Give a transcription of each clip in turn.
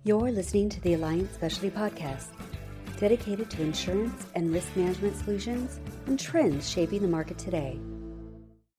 You're listening to the Alliant Specialty Podcast, dedicated to insurance and risk management solutions and trends shaping the market today.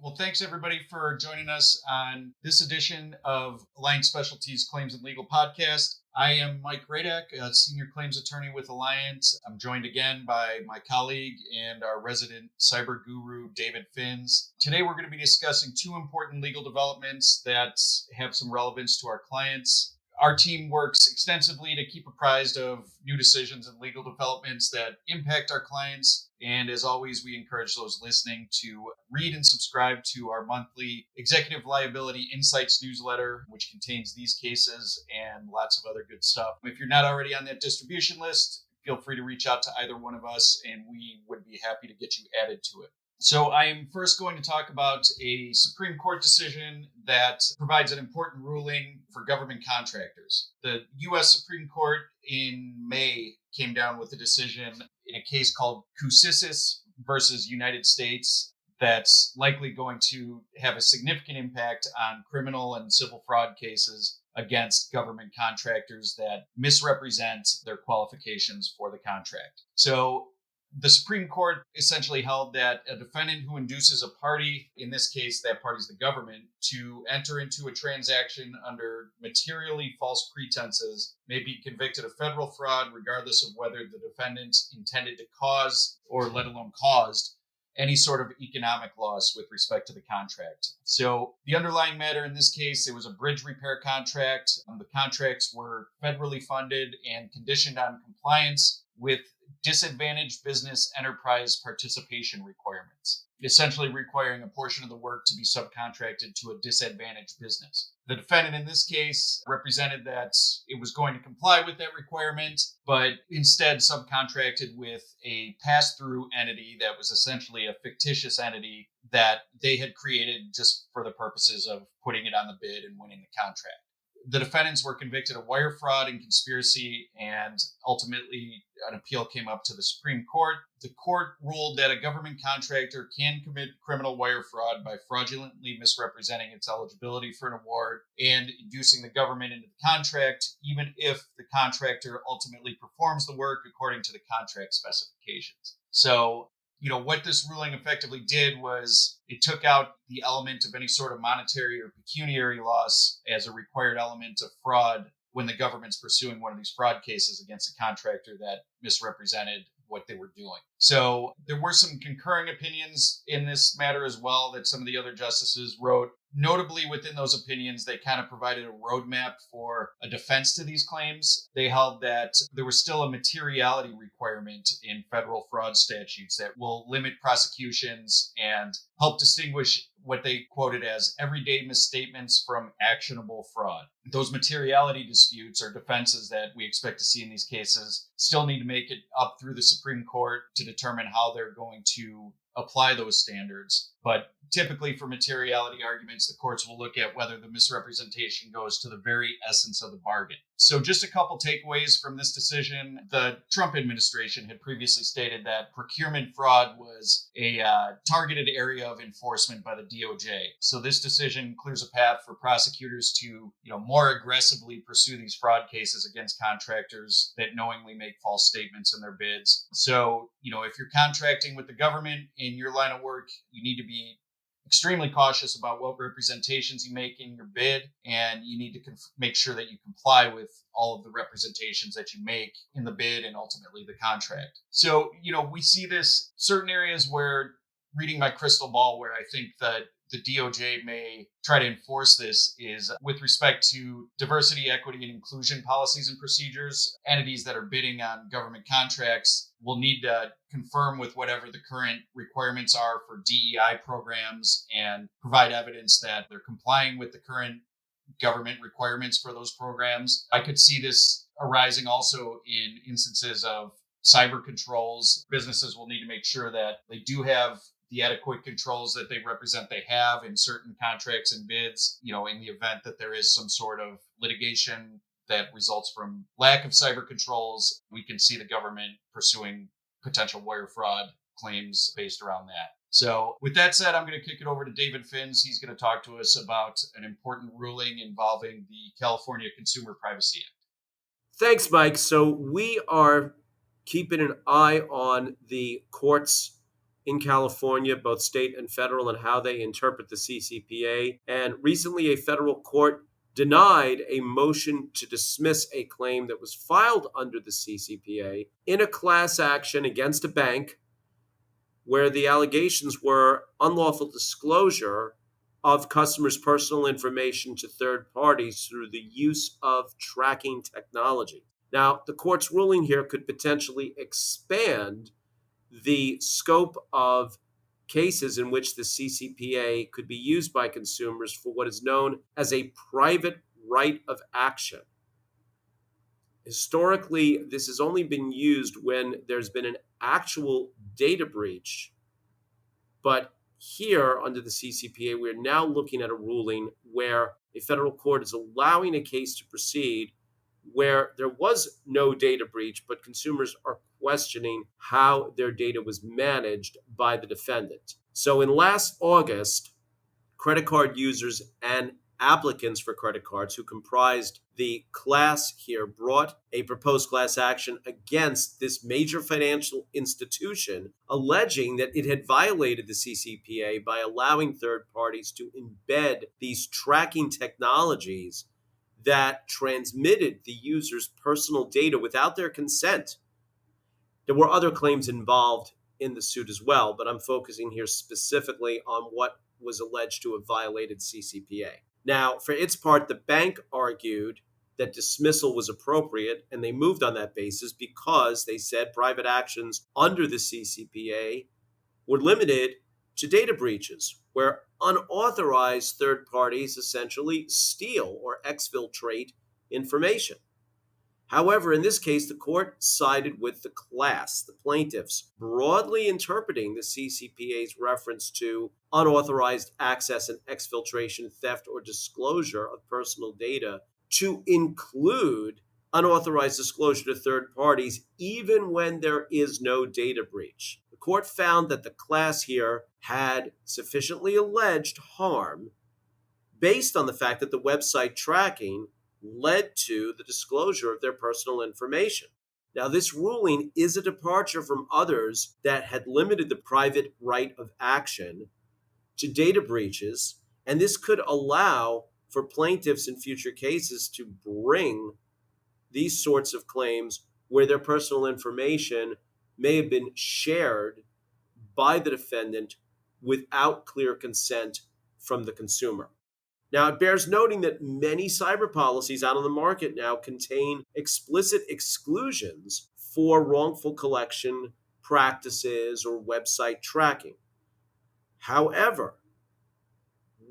Well, thanks everybody for joining us on this edition of Alliant Specialty's Claims and Legal Podcast. I am Mike Radak, a senior claims attorney with Alliant. I'm joined again by my colleague and our resident cyber guru, David Finz. Today we're going to be discussing two important legal developments that have some relevance to our clients. Our team works extensively to keep apprised of new decisions and legal developments that impact our clients. And as always, we encourage those listening to read and subscribe to our monthly Executive Liability Insights newsletter, which contains these cases and lots of other good stuff. If you're not already on that distribution list, feel free to reach out to either one of us, and we would be happy to get you added to it. So I am first going to talk about a Supreme Court decision that provides an important ruling for government contractors. The U.S. Supreme Court in May came down with a decision in a case called Kousisis versus United States that's likely going to have a significant impact on criminal and civil fraud cases against government contractors that misrepresent their qualifications for the contract. So the Supreme Court essentially held that a defendant who induces a party, in this case, that party is the government, to enter into a transaction under materially false pretenses may be convicted of federal fraud regardless of whether the defendant intended to cause or let alone caused any sort of economic loss with respect to the contract. So the underlying matter in this case, it was a bridge repair contract. The contracts were federally funded and conditioned on compliance with disadvantaged business enterprise participation requirements, essentially requiring a portion of the work to be subcontracted to a disadvantaged business. The defendant in this case represented that it was going to comply with that requirement, but instead subcontracted with a pass-through entity that was essentially a fictitious entity that they had created just for the purposes of putting it on the bid and winning the contract. The defendants were convicted of wire fraud and conspiracy, and ultimately an appeal came up to the Supreme Court. The court ruled that a government contractor can commit criminal wire fraud by fraudulently misrepresenting its eligibility for an award and inducing the government into the contract, even if the contractor ultimately performs the work according to the contract specifications. So, what this ruling effectively did was it took out the element of any sort of monetary or pecuniary loss as a required element of fraud when the government's pursuing one of these fraud cases against a contractor that misrepresented what they were doing. So there were some concurring opinions in this matter as well that some of the other justices wrote. Notably, within those opinions, they kind of provided a roadmap for a defense to these claims. They held that there was still a materiality requirement in federal fraud statutes that will limit prosecutions and help distinguish what they quoted as everyday misstatements from actionable fraud. Those materiality disputes or defenses that we expect to see in these cases still need to make it up through the Supreme Court to determine how they're going to apply those standards. But typically for materiality arguments, the courts will look at whether the misrepresentation goes to the very essence of the bargain. So just a couple takeaways from this decision. The Trump administration had previously stated that procurement fraud was a targeted area of enforcement by the DOJ. So this decision clears a path for prosecutors to, more aggressively pursue these fraud cases against contractors that knowingly make false statements in their bids. So, if you're contracting with the government in your line of work, you need to be extremely cautious about what representations you make in your bid, and you need to make sure that you comply with all of the representations that you make in the bid and ultimately the contract. So, we see this certain areas where, reading my crystal ball, where I think that the DOJ may try to enforce this is with respect to diversity, equity, and inclusion policies and procedures. Entities that are bidding on government contracts will need to confirm with whatever the current requirements are for DEI programs and provide evidence that they're complying with the current government requirements for those programs. I could see this arising also in instances of cyber controls. Businesses will need to make sure that they do have the adequate controls that they represent they have in certain contracts and bids, in the event that there is some sort of litigation that results from lack of cyber controls. We can see the government pursuing potential wire fraud claims based around that. So with that said, I'm going to kick it over to David Finz. He's going to talk to us about an important ruling involving the California Consumer Privacy Act. Thanks, Mike. So we are keeping an eye on the courts in California, both state and federal, and how they interpret the CCPA. And recently, a federal court denied a motion to dismiss a claim that was filed under the CCPA in a class action against a bank where the allegations were unlawful disclosure of customers' personal information to third parties through the use of tracking technology. Now, the court's ruling here could potentially expand the scope of cases in which the CCPA could be used by consumers for what is known as a private right of action. Historically, this has only been used when there's been an actual data breach. But here, under the CCPA, we're now looking at a ruling where a federal court is allowing a case to proceed where there was no data breach, but consumers are questioning how their data was managed by the defendant. So in last August, credit card users and applicants for credit cards who comprised the class here brought a proposed class action against this major financial institution, alleging that it had violated the CCPA by allowing third parties to embed these tracking technologies that transmitted the user's personal data without their consent. There were other claims involved in the suit as well, but I'm focusing here specifically on what was alleged to have violated CCPA. Now, for its part, the bank argued that dismissal was appropriate, and they moved on that basis because they said private actions under the CCPA were limited to data breaches, where unauthorized third parties essentially steal or exfiltrate information. However, in this case, the court sided with the class, the plaintiffs, broadly interpreting the CCPA's reference to unauthorized access and exfiltration, theft, or disclosure of personal data to include unauthorized disclosure to third parties, even when there is no data breach. The court found that the class here had sufficiently alleged harm based on the fact that the website tracking led to the disclosure of their personal information. Now, this ruling is a departure from others that had limited the private right of action to data breaches, and this could allow for plaintiffs in future cases to bring these sorts of claims where their personal information may have been shared by the defendant without clear consent from the consumer. Now, it bears noting that many cyber policies out on the market now contain explicit exclusions for wrongful collection practices or website tracking. However,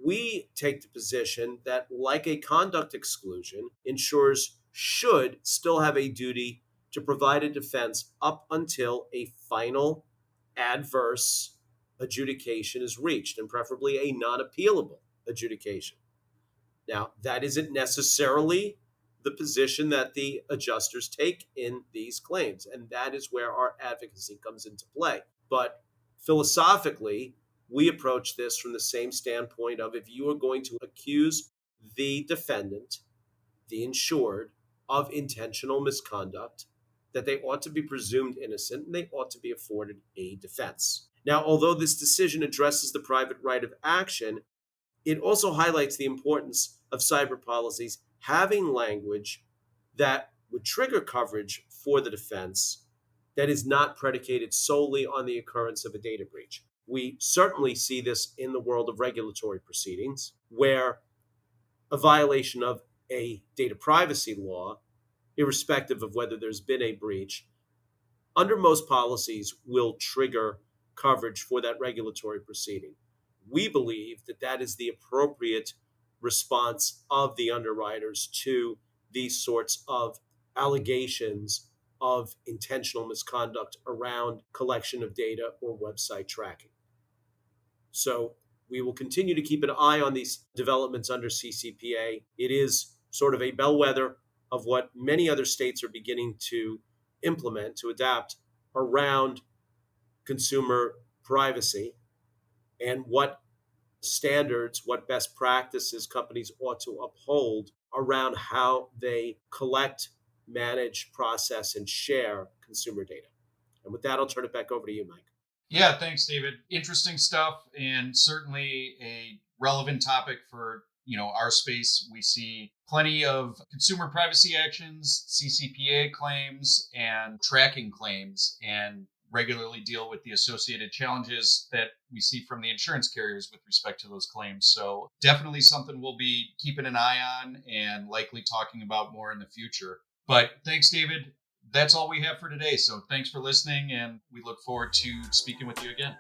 we take the position that, like a conduct exclusion, insurers should still have a duty to provide a defense up until a final adverse adjudication is reached, and preferably a non-appealable adjudication. Now, that isn't necessarily the position that the adjusters take in these claims, and that is where our advocacy comes into play. But philosophically, we approach this from the same standpoint of, if you are going to accuse the defendant, the insured, of intentional misconduct, that they ought to be presumed innocent and they ought to be afforded a defense. Now, although this decision addresses the private right of action, it also highlights the importance of cyber policies having language that would trigger coverage for the defense that is not predicated solely on the occurrence of a data breach. We certainly see this in the world of regulatory proceedings, where a violation of a data privacy law, irrespective of whether there's been a breach, under most policies will trigger coverage for that regulatory proceeding. We believe that that is the appropriate response of the underwriters to these sorts of allegations of intentional misconduct around collection of data or website tracking. So we will continue to keep an eye on these developments under CCPA. It is sort of a bellwether of what many other states are beginning to implement, to adapt around consumer privacy, and what standards, what best practices companies ought to uphold around how they collect, manage, process, and share consumer data. And with that, I'll turn it back over to you, Mike. Yeah, thanks, David. Interesting stuff, and certainly a relevant topic for our space. We see plenty of consumer privacy actions, CCPA claims, and tracking claims, and regularly deal with the associated challenges that we see from the insurance carriers with respect to those claims. So definitely something we'll be keeping an eye on and likely talking about more in the future. But thanks, David. That's all we have for today. So thanks for listening, and we look forward to speaking with you again.